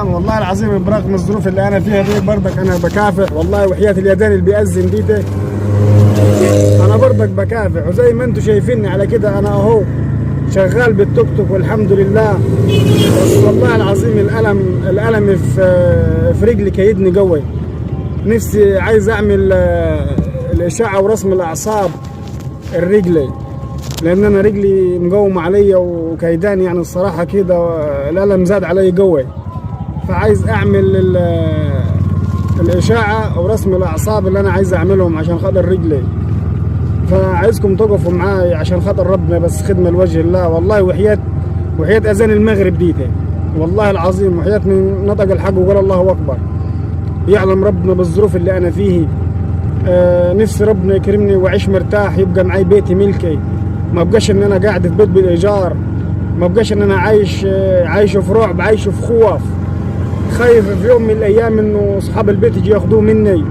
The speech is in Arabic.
تمام. والله العظيم برغم الظروف اللي انا فيها دي برضك انا بكافح والله، وحياة اليدين اللي بيأذن دي انا برضك بكافح. وزي ما انتم شايفيني على كده انا اهو شغال بالتوك توك والحمد لله. بس والله العظيم الألم في رجلي كيدني قوي. نفسي عايز اعمل الاشعة ورسم الاعصاب الرجلي، لان انا رجلي مقوم عليا وكيداني يعني الصراحة كده، الألم زاد علي قوي. فعايز اعمل الاشعة ورسم الاعصاب اللي انا عايز اعملهم عشان خاطر رجلي. فعايزكم تقفوا معاي عشان خاطر ربنا، بس خدمة لوجه الله والله. وحياة اذان المغرب ديته والله العظيم، وحياة من نطق الحق وقال الله اكبر. يعلم ربنا بالظروف اللي انا فيه. نفسي ربنا يكرمني واعيش مرتاح، يبقى معي بيتي ملكي، ما بقاش ان انا قاعد في بيت بالايجار، ما بقاش ان انا عايش في رعب، عايش في خوف، خايف في يوم من الايام انه اصحاب البيت يجي ياخدوه مني.